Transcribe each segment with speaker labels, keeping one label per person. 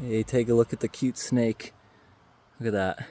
Speaker 1: Hey, take a look at the cute snake. Look at that.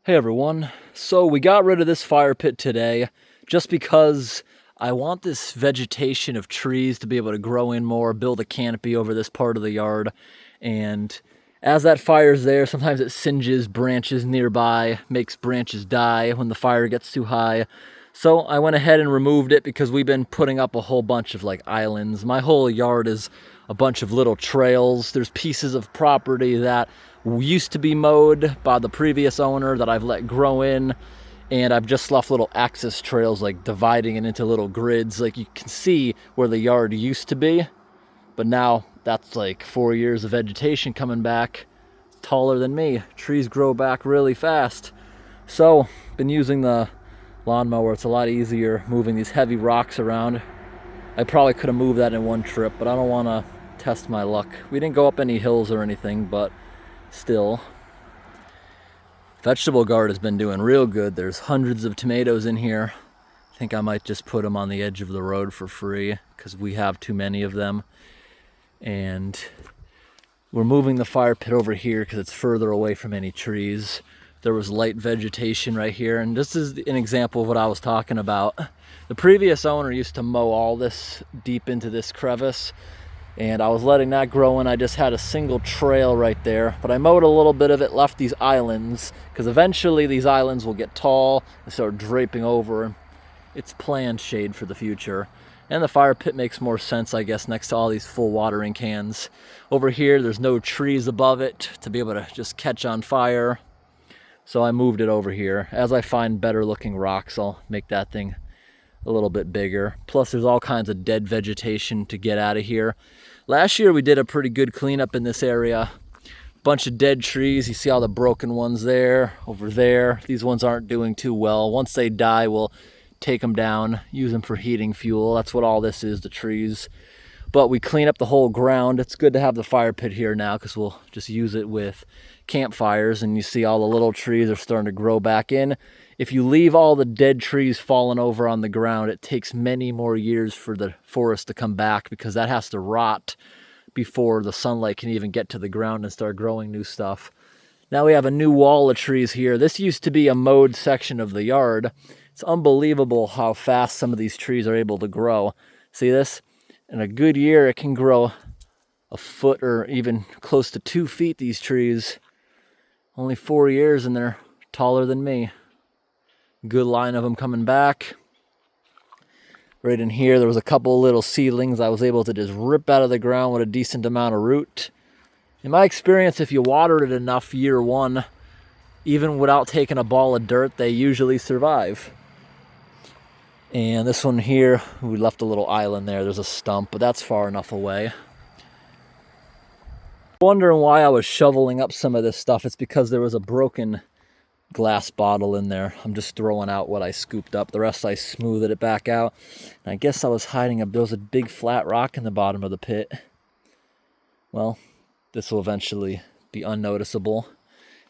Speaker 1: Hey everyone, so we got rid of this fire pit today just because I want this vegetation of trees to be able to grow in more, build a canopy over this part of the yard. And as that fire's there, sometimes it singes branches nearby, makes branches die when the fire gets too high. So I went ahead and removed it because we've been putting up a whole bunch of like islands. My whole yard is a bunch of little trails. There's pieces of property that used to be mowed by the previous owner that I've let grow in. And I've just left little access trails, like dividing it into little grids. Like you can see where the yard used to be, but now that's like 4 years of vegetation coming back. It's taller than me. Trees grow back really fast. So, been using the lawnmower. It's a lot easier moving these heavy rocks around. I probably could have moved that in one trip, but I don't want to test my luck. We didn't go up any hills or anything, but still. Vegetable garden has been doing real good. There's hundreds of tomatoes in here. I think I might just put them on the edge of the road for free because we have too many of them. And we're moving the fire pit over here because it's further away from any trees. There was light vegetation right here, and this is an example of what I was talking about. The previous owner used to mow all this deep into this crevice, and I was letting that grow, and I just had a single trail right there. But I mowed a little bit of it, left these islands, because eventually these islands will get tall and start draping over. It's planned shade for the future. And the fire pit makes more sense, I guess, next to all these full watering cans. Over here, there's no trees above it to be able to just catch on fire. So I moved it over here. As I find better looking rocks, I'll make that thing a little bit bigger. Plus there's all kinds of dead vegetation to get out of here. Last year we did a pretty good cleanup in this area. Bunch of dead trees. You see all the broken ones there, over there. These ones aren't doing too well. Once they die, we'll take them down, use them for heating fuel. That's what all this is, the trees. But we clean up the whole ground. It's good to have the fire pit here now because we'll just use it with campfires. And you see all the little trees are starting to grow back in. If you leave all the dead trees falling over on the ground, it takes many more years for the forest to come back because that has to rot before the sunlight can even get to the ground and start growing new stuff. Now we have a new wall of trees here. This used to be a mowed section of the yard. It's unbelievable how fast some of these trees are able to grow. See this? In a good year, it can grow a foot or even close to 2 feet, these trees. Only 4 years and they're taller than me. Good line of them coming back. Right in here, there was a couple of little seedlings I was able to just rip out of the ground with a decent amount of root. In my experience, if you watered it enough year one, even without taking a ball of dirt, they usually survive. And this one here, we left a little island there. There's a stump, but that's far enough away. Wondering why I was shoveling up some of this stuff. It's because there was a broken glass bottle in there. I'm just throwing out what I scooped up. The rest I smoothed it back out. And I guess I was hiding there was a big flat rock in the bottom of the pit. Well, this will eventually be unnoticeable.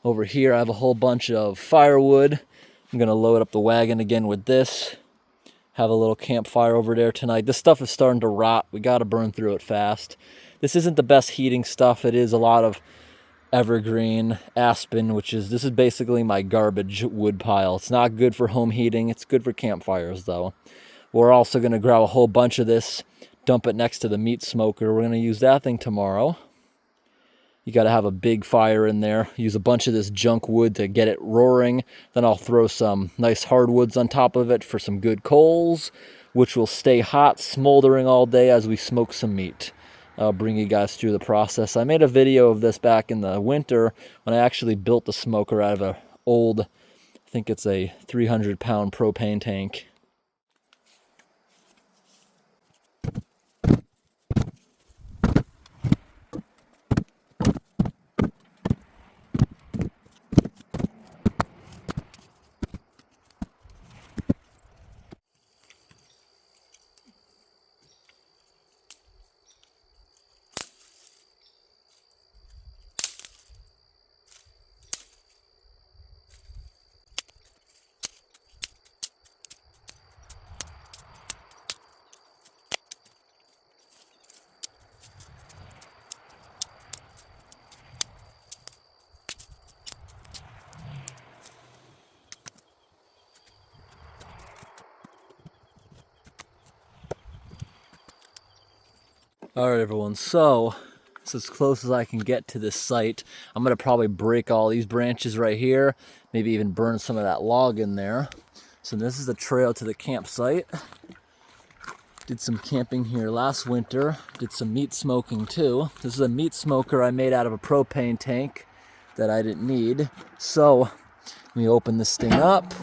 Speaker 1: Over here I have a whole bunch of firewood. I'm gonna load up the wagon again with this. Have a little campfire over there tonight. This stuff is starting to rot. We gotta burn through it fast. This isn't the best heating stuff. It is a lot of evergreen, aspen, this is basically my garbage wood pile. It's not good for home heating. It's good for campfires though. We're also gonna grab a whole bunch of this, dump it next to the meat smoker. We're gonna use that thing tomorrow. You gotta have a big fire in there. Use a bunch of this junk wood to get it roaring. Then I'll throw some nice hardwoods on top of it for some good coals, which will stay hot, smoldering all day as we smoke some meat. I'll bring you guys through the process. I made a video of this back in the winter when I actually built the smoker out of an old, I think it's a 300-pound propane tank. All right, everyone, so it's as close as I can get to this site. I'm gonna probably break all these branches right here, maybe even burn some of that log in there. So this is the trail to the campsite. Did some camping here last winter, did some meat smoking too. This is a meat smoker I made out of a propane tank that I didn't need. So we open this thing up.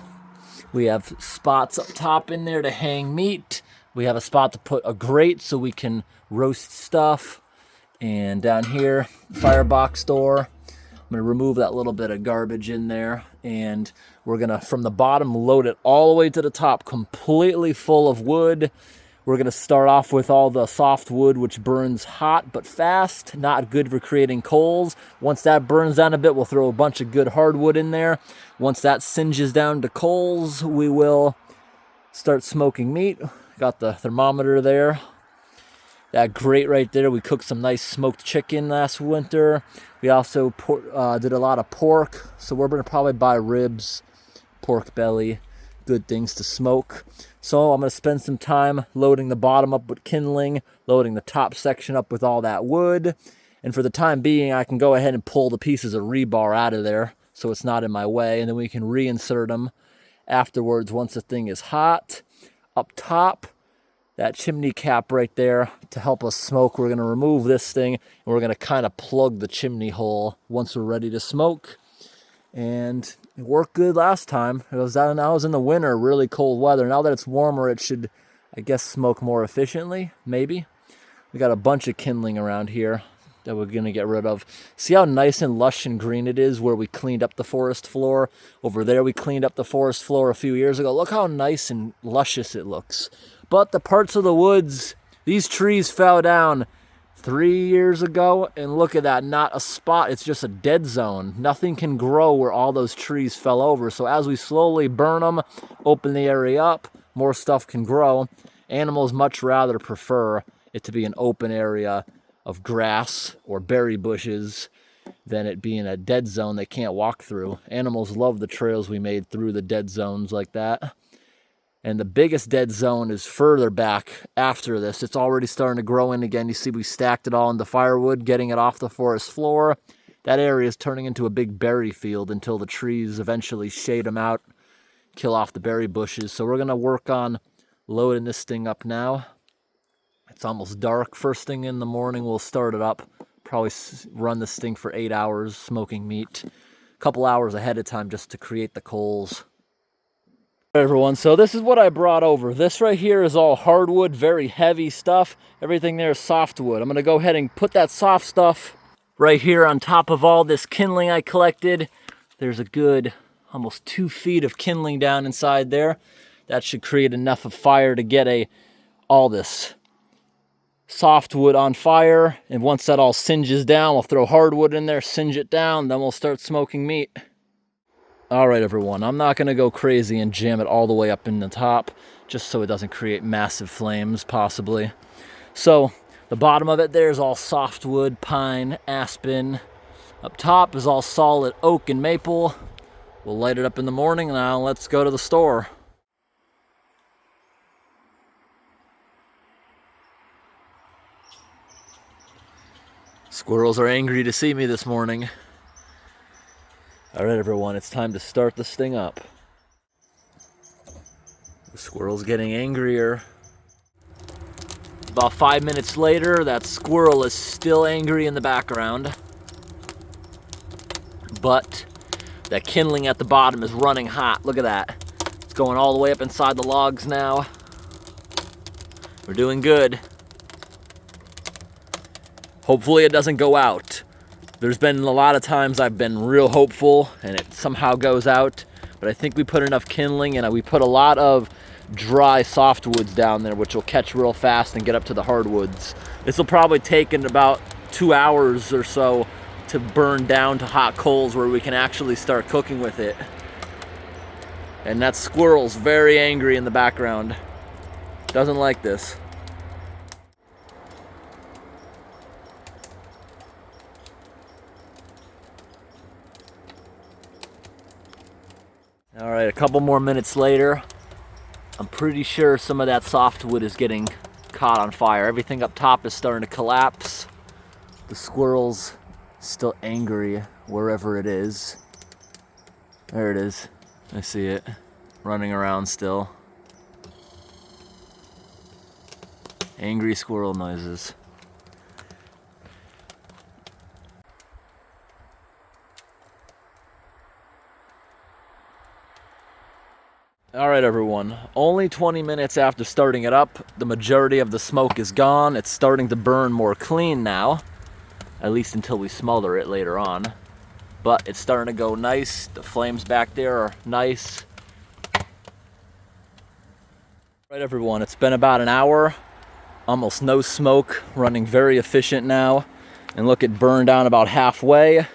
Speaker 1: We have spots up top in there to hang meat. We have a spot to put a grate so we can roast stuff. And down here, firebox door. I'm gonna remove that little bit of garbage in there, and we're gonna, from the bottom, load it all the way to the top, completely full of wood. We're gonna start off with all the soft wood, which burns hot but fast, not good for creating coals. Once that burns down a bit, we'll throw a bunch of good hardwood in there. Once that singes down to coals, we will start smoking meat. Got the thermometer there. That grate right there, we cooked some nice smoked chicken last winter. We also did a lot of pork, so we're gonna probably buy ribs, pork belly, good things to smoke. So I'm gonna spend some time loading the bottom up with kindling, loading the top section up with all that wood. And for the time being, I can go ahead and pull the pieces of rebar out of there so it's not in my way, and then we can reinsert them afterwards once the thing is hot. Up top, that chimney cap right there to help us smoke. We're gonna remove this thing and we're gonna kind of plug the chimney hole once we're ready to smoke. And it worked good last time. That was in the winter, really cold weather. Now that it's warmer, it should, I guess, smoke more efficiently, maybe. We got a bunch of kindling around here that we're gonna get rid of. See how nice and lush and green it is where we cleaned up the forest floor? Over there we cleaned up the forest floor a few years ago. Look how nice and luscious it looks. But the parts of the woods, these trees fell down 3 years ago, and look at that, not a spot, it's just a dead zone. Nothing can grow where all those trees fell over. So as we slowly burn them, open the area up, more stuff can grow. Animals much rather prefer it to be an open area of grass or berry bushes than it being a dead zone they can't walk through. Animals love the trails we made through the dead zones like that. And the biggest dead zone is further back after this. It's already starting to grow in again. You see we stacked it all into firewood, getting it off the forest floor. That area is turning into a big berry field until the trees eventually shade them out, kill off the berry bushes. So we're gonna work on loading this thing up now. It's almost dark. First thing in the morning, we'll start it up. Probably run this thing for 8 hours, smoking meat. A couple hours ahead of time just to create the coals. Everyone, so this is what I brought over. This right here is all hardwood, very heavy stuff. Everything there is softwood. I'm gonna go ahead and put that soft stuff right here on top of all this kindling I collected. There's a good almost 2 feet of kindling down inside there. That should create enough of fire to get all this softwood on fire. And once that all singes down, we'll throw hardwood in there, singe it down, then we'll start smoking meat. All right, everyone, I'm not gonna go crazy and jam it all the way up in the top, just so it doesn't create massive flames, possibly. So the bottom of it there is all softwood, pine, aspen. Up top is all solid oak and maple. We'll light it up in the morning. Now let's go to the store. Squirrels are angry to see me this morning. All right, everyone, it's time to start this thing up. The squirrel's getting angrier. About 5 minutes later, that squirrel is still angry in the background. But that kindling at the bottom is running hot. Look at that. It's going all the way up inside the logs now. We're doing good. Hopefully it doesn't go out. There's been a lot of times I've been real hopeful and it somehow goes out, but I think we put enough kindling and we put a lot of dry softwoods down there, which will catch real fast and get up to the hardwoods. This will probably take in about 2 hours or so to burn down to hot coals where we can actually start cooking with it. And that squirrel's very angry in the background. Doesn't like this. All right, a couple more minutes later. I'm pretty sure some of that softwood is getting caught on fire. Everything up top is starting to collapse. The squirrel's still angry wherever it is. There it is. I see it running around still. Angry squirrel noises. All right, everyone, only 20 minutes after starting it up, the majority of the smoke is gone. It's starting to burn more clean now, at least until we smother it later on. But it's starting to go nice. The flames back there are nice. All right, everyone, it's been about an hour, almost no smoke, running very efficient now. And look, it burned down about halfway.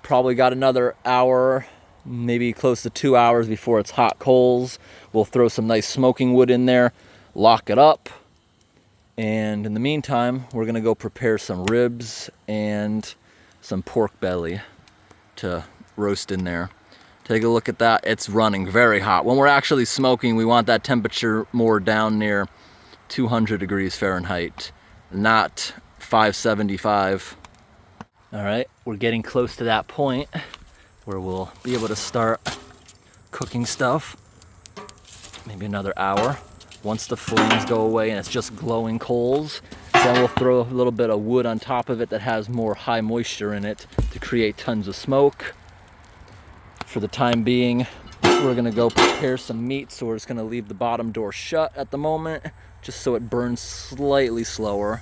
Speaker 1: Probably got another hour, maybe close to 2 hours before it's hot coals. We'll throw some nice smoking wood in there, lock it up, and in the meantime, we're gonna go prepare some ribs and some pork belly to roast in there. Take a look at that. It's running very hot. When we're actually smoking, we want that temperature more down near 200 degrees Fahrenheit, not 575. All right, we're getting close to that point where we'll be able to start cooking stuff. Maybe another hour. Once the flames go away and it's just glowing coals, then we'll throw a little bit of wood on top of it that has more high moisture in it to create tons of smoke. For the time being, we're gonna go prepare some meat, so we're just gonna leave the bottom door shut at the moment, just so it burns slightly slower.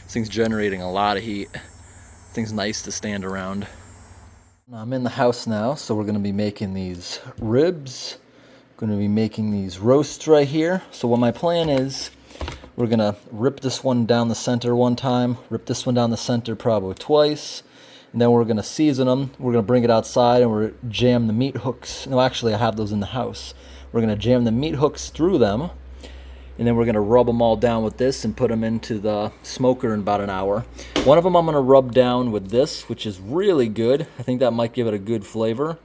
Speaker 1: This thing's generating a lot of heat. This thing's nice to stand around. I'm in the house now, so we're gonna be making these ribs. Gonna be making these roasts right here. So what my plan is, we're gonna rip this one down the center one time, rip this one down the center probably twice, and then we're gonna season them. We're gonna bring it outside and we're jam the meat hooks. No, actually I have those in the house. We're gonna jam the meat hooks through them, and then we're gonna rub them all down with this and put them into the smoker in about an hour. One of them I'm gonna rub down with this, which is really good. I think that might give it a good flavor.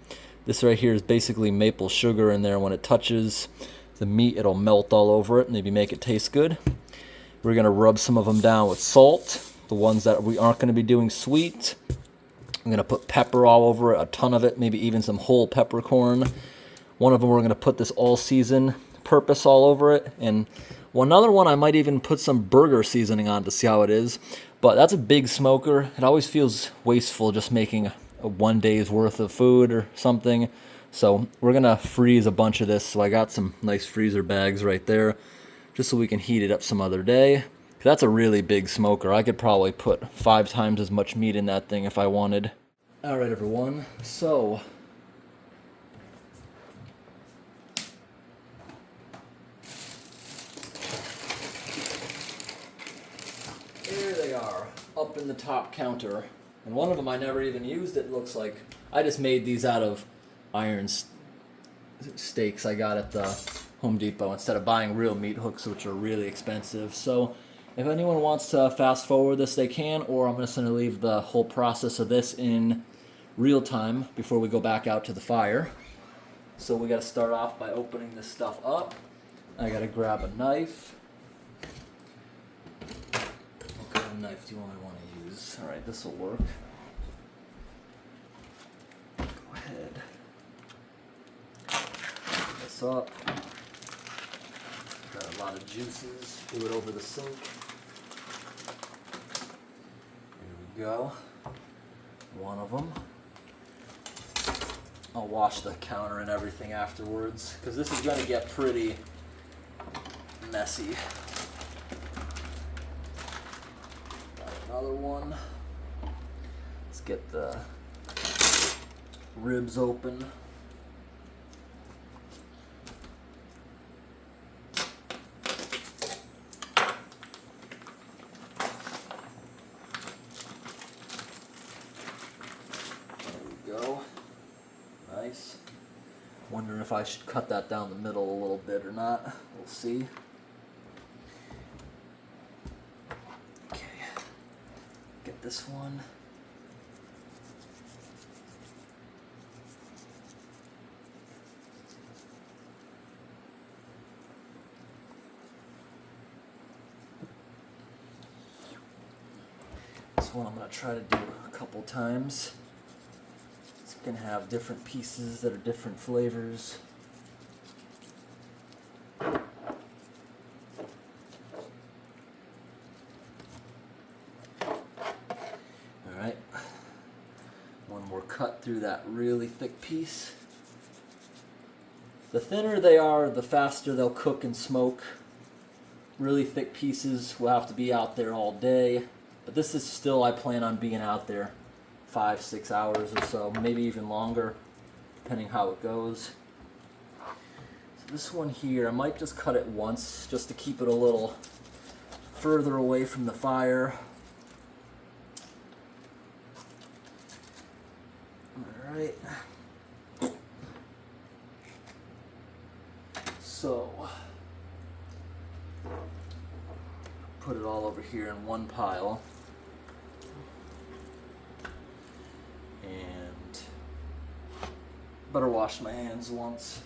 Speaker 1: This right here is basically maple sugar in there. When it touches the meat, it'll melt all over it, maybe make it taste good. We're gonna rub some of them down with salt, the ones that we aren't gonna be doing sweet. I'm gonna put pepper all over it, a ton of it, maybe even some whole peppercorn. One of them we're gonna put this all season purpose all over it, and another one I might even put some burger seasoning on to see how it is. But that's a big smoker. It always feels wasteful just making a 1 day's worth of food or something. So we're gonna freeze a bunch of this. So I got some nice freezer bags right there, just so we can heat it up some other day. That's a really big smoker. I could probably put 5 times as much meat in that thing if I wanted. All right, everyone, so there they are, up in the top counter. And one of them I never even used, it looks like. I just made these out of iron steaks I got at the Home Depot instead of buying real meat hooks, which are really expensive. So if anyone wants to fast forward this, they can, or I'm just gonna leave the whole process of this in real time before we go back out to the fire. So we gotta start off by opening this stuff up. I gotta grab a knife. What kind of knife do you want to use? All right, this will work. Go ahead. Open this up. Got a lot of juices. Do it over the sink. There we go. One of them. I'll wash the counter and everything afterwards, because this is going to get pretty messy. Got another one. Let's get the ribs open. Nice. Wondering if I should cut that down the middle a little bit or not. We'll see. Okay. Get this one. This one I'm going to try to do a couple times. It's going to have different pieces that are different flavors. Alright, one more cut through that really thick piece. The thinner they are, the faster they'll cook and smoke. Really thick pieces will have to be out there all day. But this is still, I plan on being out there 5-6 hours or so, maybe even longer, depending how it goes. So this one here, I might just cut it once just to keep it a little further away from the fire. Alright. So, put it all over here in one pile. And better wash my hands once.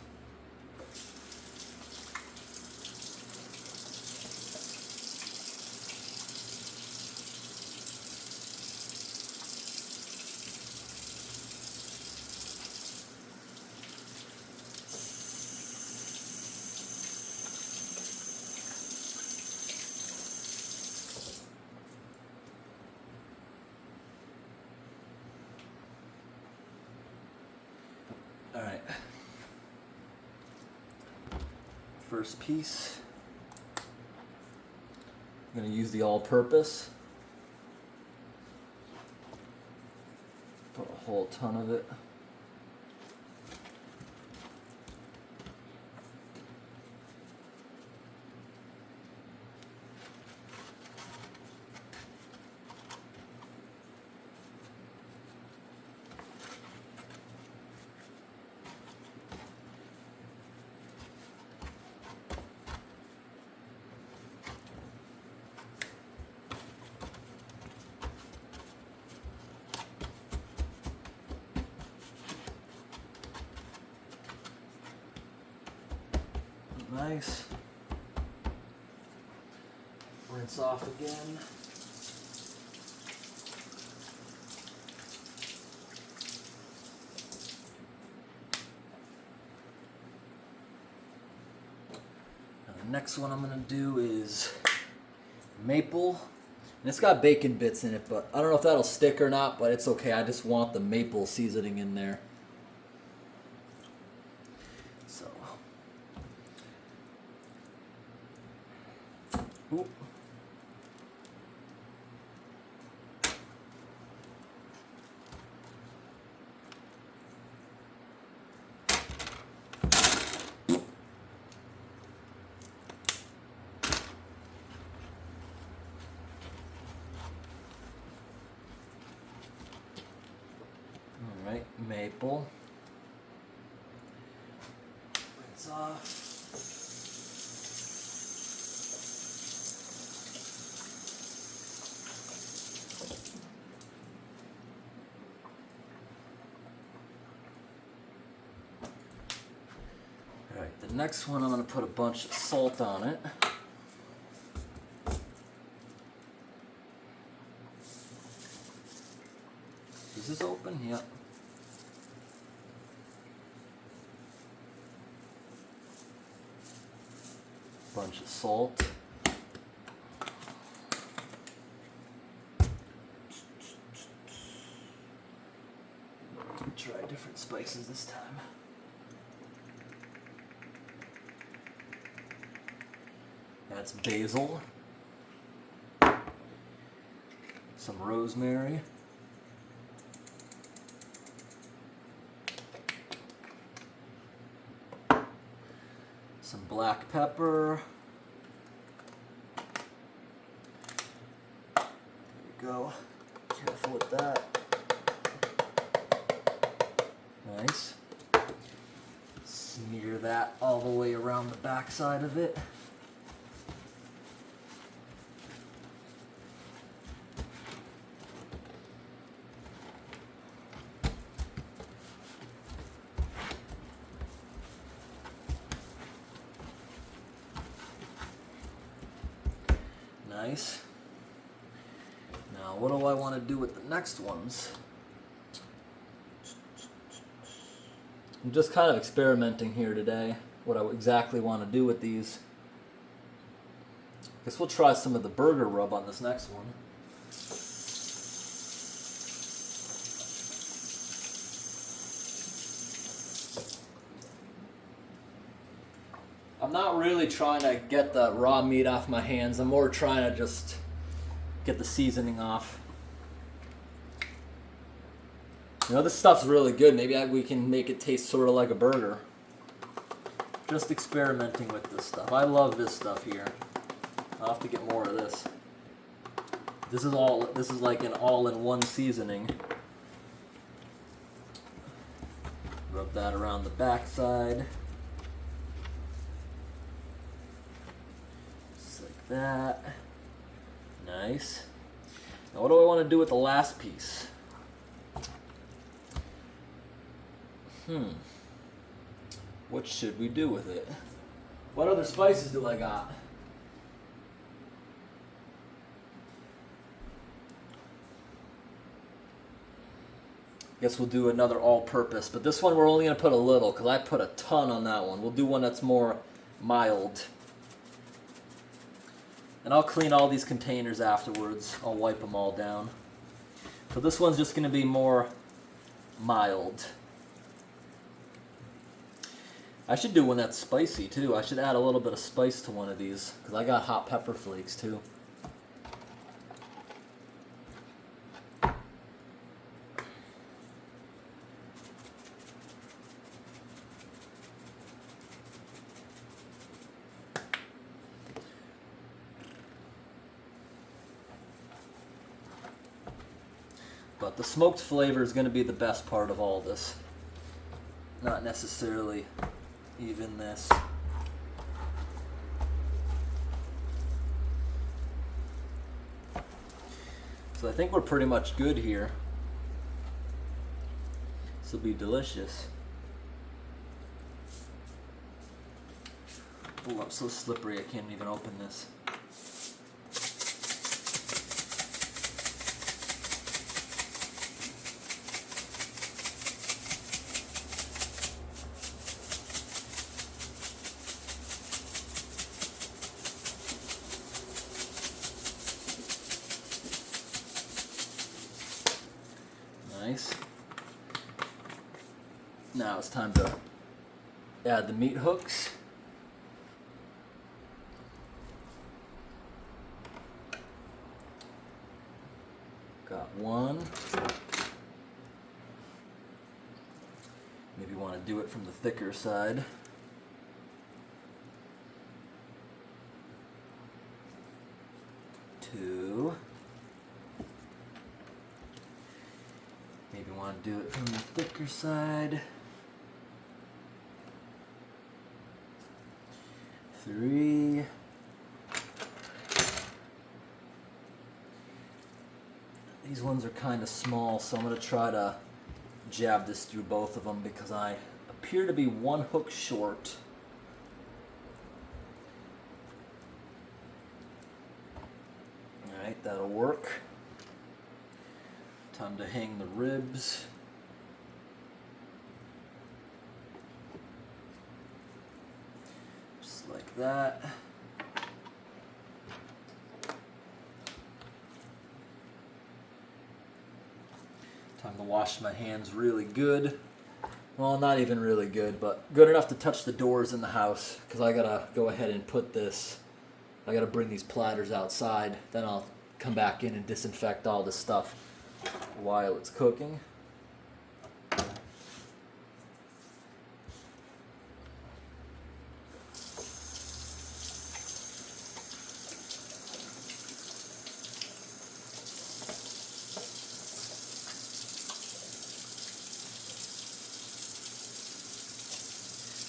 Speaker 1: Alright, first piece, I'm going to use the all-purpose, put a whole ton of it. Nice. Rinse off again. Now the next one I'm going to do is maple. And it's got bacon bits in it, but I don't know if that'll stick or not, but it's okay. I just want the maple seasoning in there. So. Ooh. All right, maple. Rinse off. Alright, the next one I'm going to put a bunch of salt on it. Is this open? Yep. Bunch of salt. Try different spices this time. That's basil, some rosemary, some black pepper. There we go. Careful with that. Nice. Smear that all the way around the back side of it. Nice. Now Now, what do I want to do with the next ones? I'm just kind of experimenting here today, what I exactly want to do with these. Guess we'll try some of the burger rub on this next one. I'm not really trying to get the raw meat off my hands. I'm more trying to just get the seasoning off. You know, this stuff's really good. Maybe we can make it taste sort of like a burger. Just experimenting with this stuff. I love this stuff here. I'll have to get more of this. This is like an all-in-one seasoning. Rub that around the backside. Just like that. Nice. Now what do I want to do with the last piece? What should we do with it? What other spices do I got? Guess we'll do another all-purpose, but this one we're only going to put a little because I put a ton on that one. We'll do one that's more mild. And I'll clean all these containers afterwards. I'll wipe them all down. So this one's just going to be more mild. I should do one that's spicy too. I should add a little bit of spice to one of these because I got hot pepper flakes too. But the smoked flavor is going to be the best part of all this. Not necessarily even this. So I think we're pretty much good here. This will be delicious. Oh, I'm so slippery I can't even open this. Nice. Now it's time to add the meat hooks. Got one. Maybe want to do it from the thicker side. Two. Maybe want to do it from the thicker side. Three. These ones are kind of small, so I'm going to try to jab this through both of them because I appear to be one hook short. Alright, that'll work. Time to hang the ribs. Just like that. Time to wash my hands really good. Well, not even really good, but good enough to touch the doors in the house because I gotta go ahead and put this, I gotta bring these platters outside, then I'll come back in and disinfect all this stuff while it's cooking.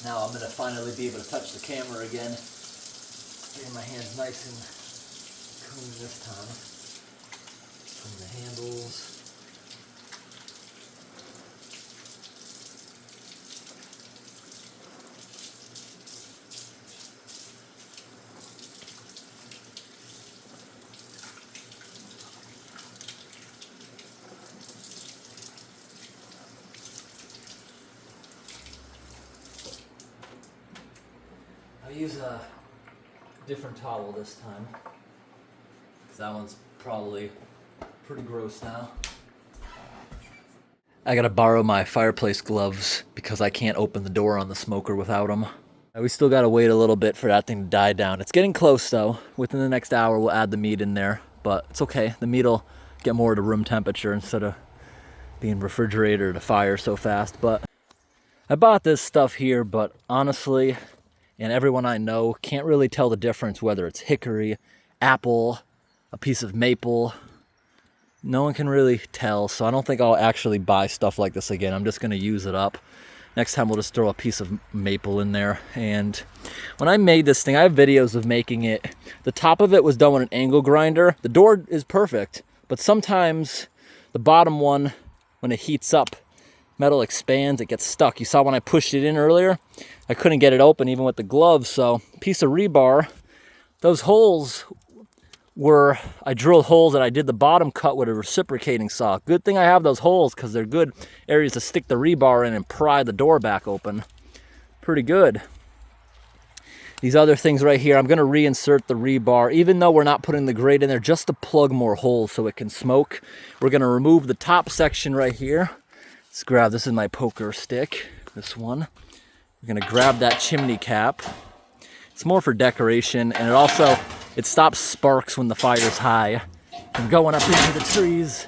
Speaker 1: Now I'm going to finally be able to touch the camera again. Getting my hands nice and clean this time. From the handles. use a different towel this time, because that one's probably pretty gross now. I gotta borrow my fireplace gloves because I can't open the door on the smoker without them. We still gotta wait a little bit for that thing to die down. It's getting close though. Within the next hour we'll add the meat in there, but it's okay. The meat will get more to room temperature instead of being refrigerated to fire so fast. But I bought this stuff here, but honestly, and everyone I know can't really tell the difference whether it's hickory, apple, a piece of maple. No one can really tell, so I don't think I'll actually buy stuff like this again. I'm just gonna use it up. Next time we'll just throw a piece of maple in there. And when I made this thing, I have videos of making it. The top of it was done with an angle grinder. The door is perfect, but sometimes the bottom one, when it heats up, metal expands, it gets stuck. You saw when I pushed it in earlier, I couldn't get it open even with the gloves. So piece of rebar, those holes were, I drilled holes and I did the bottom cut with a reciprocating saw. Good thing I have those holes because they're good areas to stick the rebar in and pry the door back open. Pretty good. These other things right here, I'm gonna reinsert the rebar, even though we're not putting the grate in there, just to plug more holes so it can smoke. We're gonna remove the top section right here. Let's grab, this is my poker stick, this one. We're gonna grab that chimney cap. It's more for decoration, and it stops sparks when the fire's high from going up into the trees.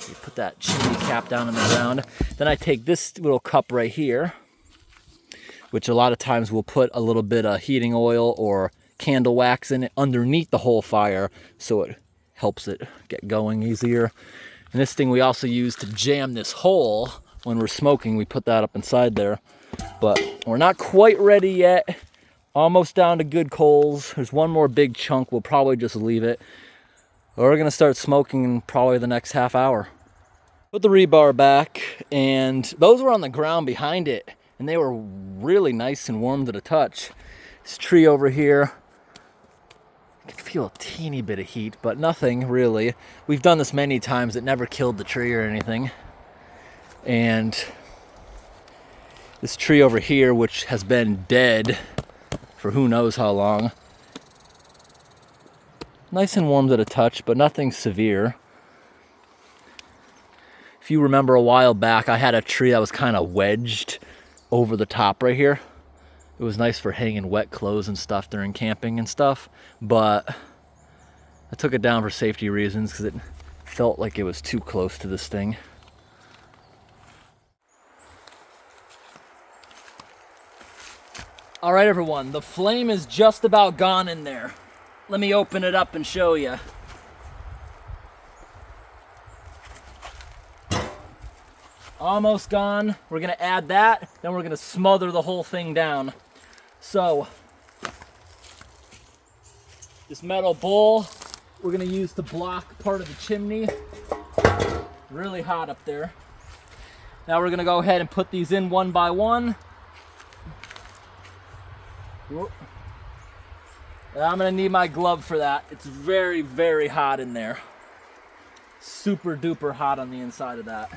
Speaker 1: You put that chimney cap down in the ground. Then I take this little cup right here, which a lot of times we'll put a little bit of heating oil or candle wax in it underneath the whole fire so it helps it get going easier. And this thing we also use to jam this hole when we're smoking. We put that up inside there. But we're not quite ready yet. Almost down to good coals. There's one more big chunk. We'll probably just leave it. We're gonna start smoking in probably the next half hour. Put the rebar back, and those were on the ground behind it, and they were really nice and warm to the touch. This tree over here, I can feel a teeny bit of heat, but nothing really. We've done this many times. It never killed the tree or anything. And this tree over here, which has been dead for who knows how long. Nice and warm to the touch, but nothing severe. If you remember a while back, I had a tree that was kind of wedged over the top right here. It was nice for hanging wet clothes and stuff during camping and stuff, but I took it down for safety reasons because it felt like it was too close to this thing. All right, everyone, the flame is just about gone in there. Let me open it up and show you. Almost gone. We're gonna add that, then we're gonna smother the whole thing down. So, this metal bowl, we're gonna use to block part of the chimney. Really hot up there. Now we're gonna go ahead and put these in one by one. And I'm gonna need my glove for that. It's very, very hot in there. Super duper hot on the inside of that.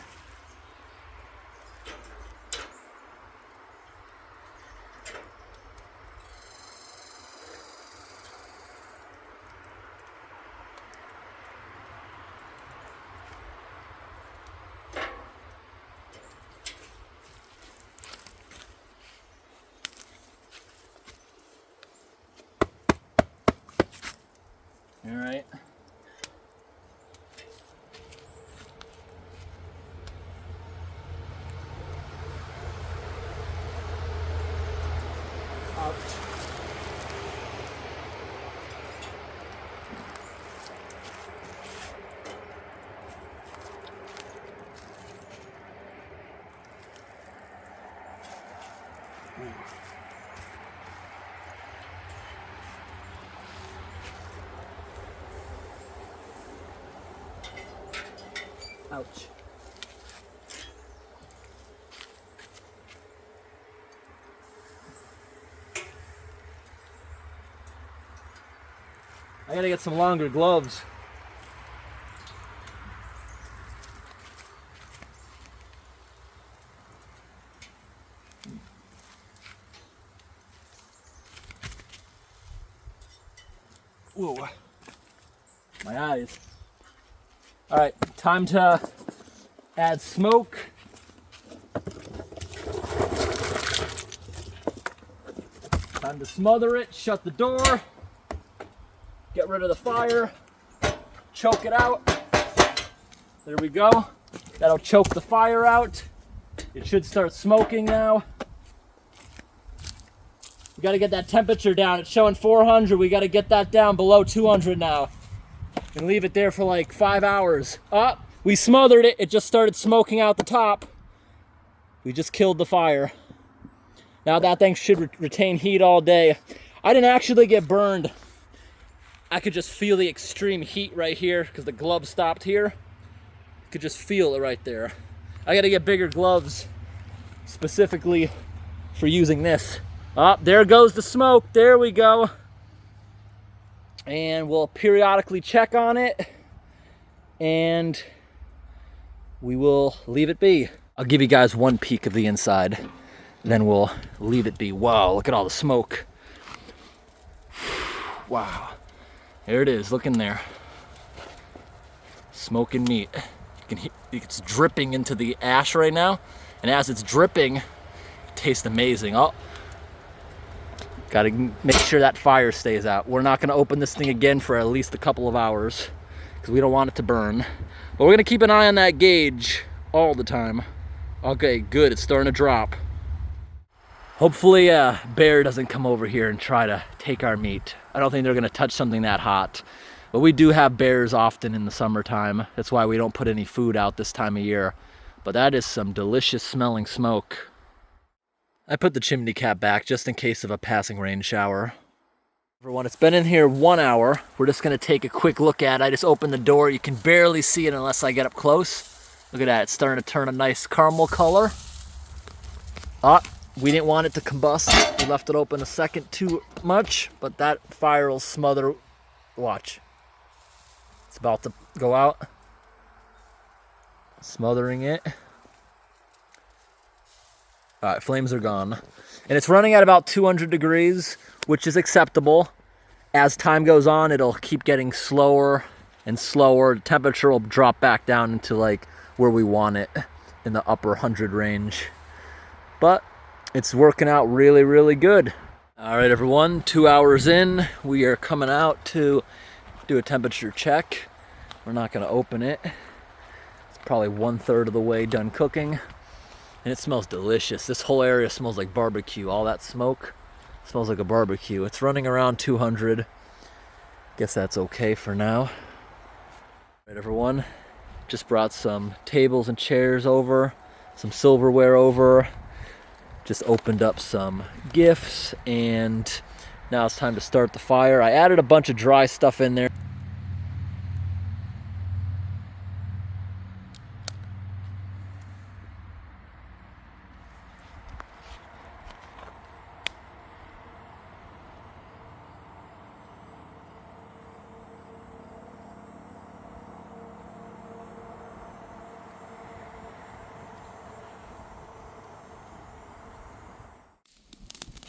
Speaker 1: All right. Ouch. Ouch. I gotta get some longer gloves. Whoa. My eyes. All right, time to add smoke. Time to smother it, shut the door, get rid of the fire, choke it out. There we go. That'll choke the fire out. It should start smoking now. We got to get that temperature down. It's showing 400. We got to get that down below 200 now. And leave it there for like 5 hours. Oh, we smothered it. It just started smoking out the top. We just killed the fire. Now that thing should retain heat all day. I didn't actually get burned. I could just feel the extreme heat right here because the glove stopped here. Could just feel it right there. I got to get bigger gloves specifically for using this. Oh, there goes the smoke. There we go. And we'll periodically check on it and we will leave it be. I'll give you guys one peek of the inside, then we'll leave it be. Wow, look at all the smoke. Wow, there it is, look in there. Smoking meat. You can hear it's dripping into the ash right now, and as it's dripping, it tastes amazing. Oh, gotta make sure that fire stays out. We're not gonna open this thing again for at least a couple of hours because we don't want it to burn. But we're gonna keep an eye on that gauge all the time. Okay, good, it's starting to drop. Hopefully a bear doesn't come over here and try to take our meat. I don't think they're gonna touch something that hot. But we do have bears often in the summertime. That's why we don't put any food out this time of year. But that is some delicious smelling smoke. I put the chimney cap back just in case of a passing rain shower. Everyone, it's been in here 1 hour. We're just gonna take a quick look at it. I just opened the door. You can barely see it unless I get up close. Look at that, it's starting to turn a nice caramel color. Ah, we didn't want it to combust. We left it open a second too much, but that fire will smother. Watch. It's about to go out. Smothering it. All right, flames are gone. And it's running at about 200 degrees, which is acceptable. As time goes on, it'll keep getting slower and slower. The temperature will drop back down into like where we want it, in the upper 100 range. But it's working out really, really good. All right, everyone, 2 hours in, we are coming out to do a temperature check. We're not gonna open it. It's probably 1/3 of the way done cooking. And it smells delicious. This whole area smells like barbecue. All that smoke smells like a barbecue. It's running around 200. Guess that's okay for now. All right, everyone. Just brought some tables and chairs over, some silverware over. Just opened up some gifts, and now it's time to start the fire. I added a bunch of dry stuff in there.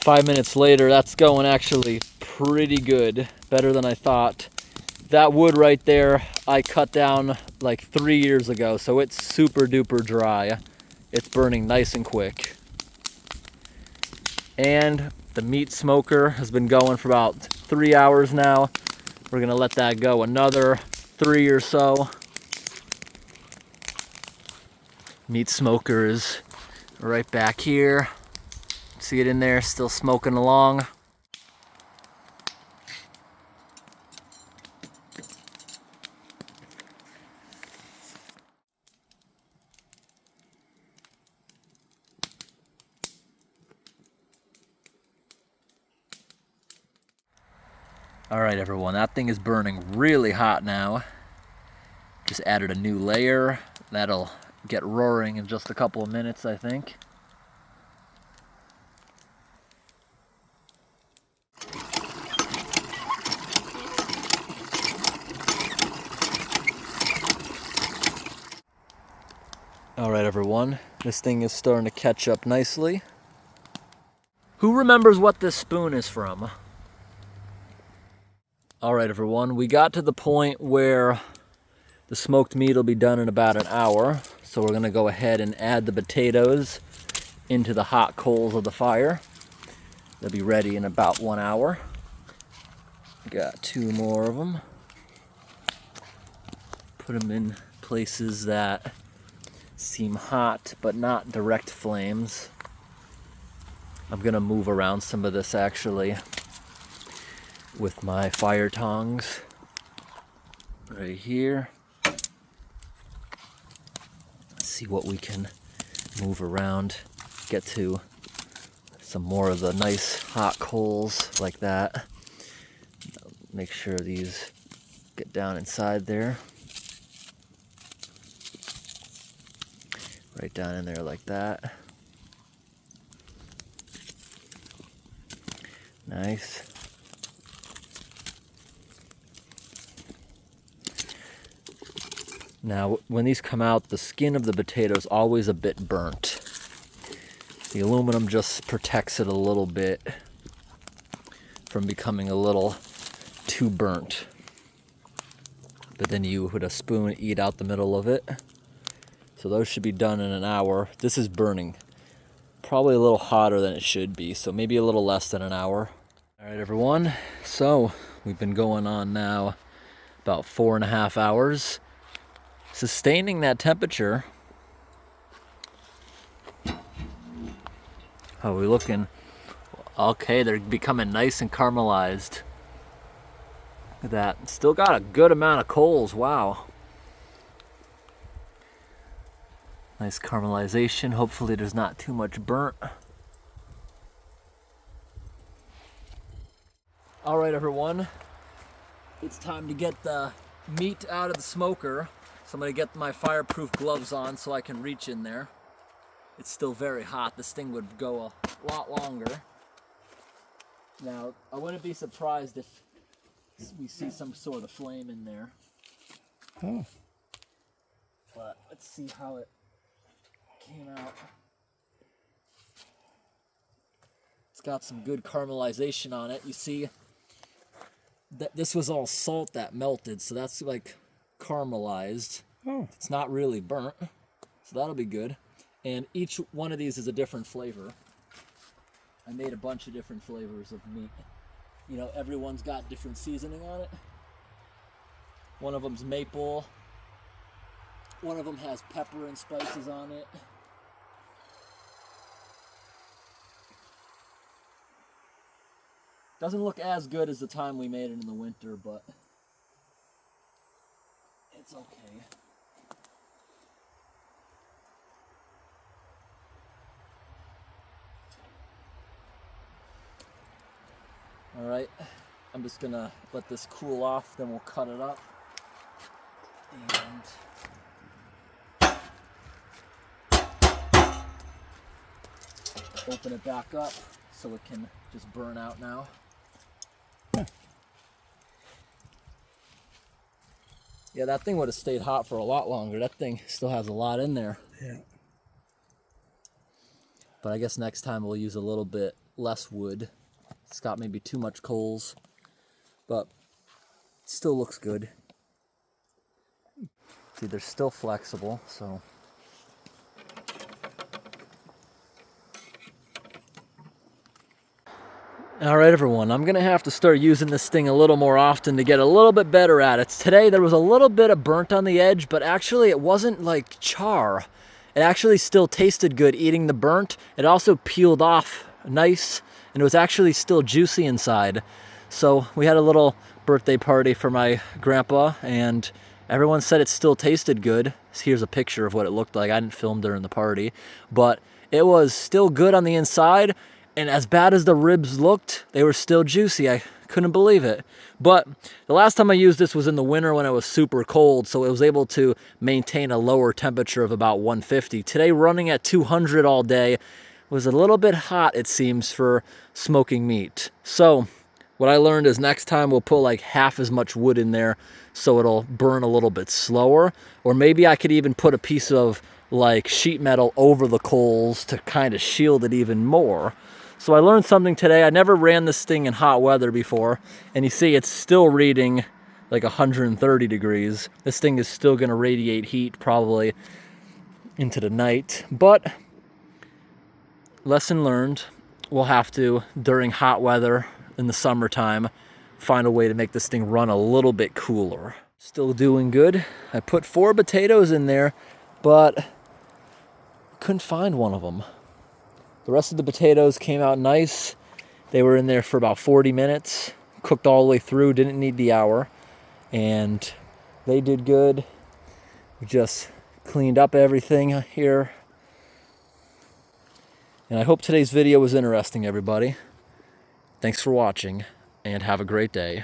Speaker 1: Five minutes later, that's going actually pretty good, better than I thought. That wood right there, I cut down like 3 years ago, so it's super duper dry. It's burning nice and quick. And the meat smoker has been going for about 3 hours now. We're gonna let that go another 3 or so. Meat smoker is right back here. See it in there, still smoking along. All right, everyone, that thing is burning really hot now. Just added a new layer. That'll get roaring in just a couple of minutes, I think. All right, everyone, this thing is starting to catch up nicely. Who remembers what this spoon is from? All right, everyone, we got to the point where the smoked meat will be done in about an hour. So we're gonna go ahead and add the potatoes into the hot coals of the fire. They'll be ready in about 1 hour. Got 2 more of them. Put them in places that seem hot, but not direct flames. I'm gonna move around some of this actually with my fire tongs right here. Let's see what we can move around, get to some more of the nice hot coals like that. Make sure these get down inside there. Right down in there like that. Nice. Now, when these come out, the skin of the potato is always a bit burnt. The aluminum just protects it a little bit from becoming a little too burnt. But then you, with a spoon, eat out the middle of it. So those should be done in an hour. This is burning. Probably a little hotter than it should be, so maybe a little less than an hour. All right, everyone. So we've been going on now about 4.5 hours. Sustaining that temperature. How are we looking? Okay, they're becoming nice and caramelized. Look at that. Still got a good amount of coals. Wow. Nice caramelization. Hopefully there's not too much burnt. All right, everyone. It's time to get the meat out of the smoker. So I'm gonna get my fireproof gloves on so I can reach in there. It's still very hot. This thing would go a lot longer. Now, I wouldn't be surprised if we see some sort of flame in there.
Speaker 2: Oh.
Speaker 1: But let's see how it came out. It's got some good caramelization on it. You see that this was all salt that melted, so that's like caramelized.
Speaker 2: Oh.
Speaker 1: It's not really burnt, so that'll be good. And each one of these is a different flavor. I made a bunch of different flavors of meat. You know, everyone's got different seasoning on it. One of them's maple. One of them has pepper and spices on it. Doesn't look as good as the time we made it in the winter, but it's okay. All right, I'm just gonna let this cool off, then we'll cut it up. And open it back up so it can just burn out now. Yeah, that thing would have stayed hot for a lot longer. That thing still has a lot in there.
Speaker 2: Yeah.
Speaker 1: But I guess next time we'll use a little bit less wood. It's got maybe too much coals, but it still looks good. See, they're still flexible, so. All right, everyone, I'm gonna have to start using this thing a little more often to get a little bit better at it. Today there was a little bit of burnt on the edge, but actually it wasn't like char. It actually still tasted good eating the burnt. It also peeled off nice, and it was actually still juicy inside. So we had a little birthday party for my grandpa, and everyone said it still tasted good. Here's a picture of what it looked like. I didn't film during the party, but it was still good on the inside. And as bad as the ribs looked, they were still juicy. I couldn't believe it. But the last time I used this was in the winter when it was super cold, so it was able to maintain a lower temperature of about 150. Today, running at 200 all day was a little bit hot, it seems, for smoking meat. So what I learned is next time we'll put like half as much wood in there so it'll burn a little bit slower. Or maybe I could even put a piece of like sheet metal over the coals to kind of shield it even more. So I learned something today. I never ran this thing in hot weather before, and you see it's still reading like 130 degrees. This thing is still gonna radiate heat probably into the night, but lesson learned. We'll have to, during hot weather in the summertime, find a way to make this thing run a little bit cooler. Still doing good. I put 4 potatoes in there, but couldn't find one of them. The rest of the potatoes came out nice. They were in there for about 40 minutes, cooked all the way through, didn't need the hour, and they did good. We just cleaned up everything here. And I hope today's video was interesting, everybody. Thanks for watching, and have a great day.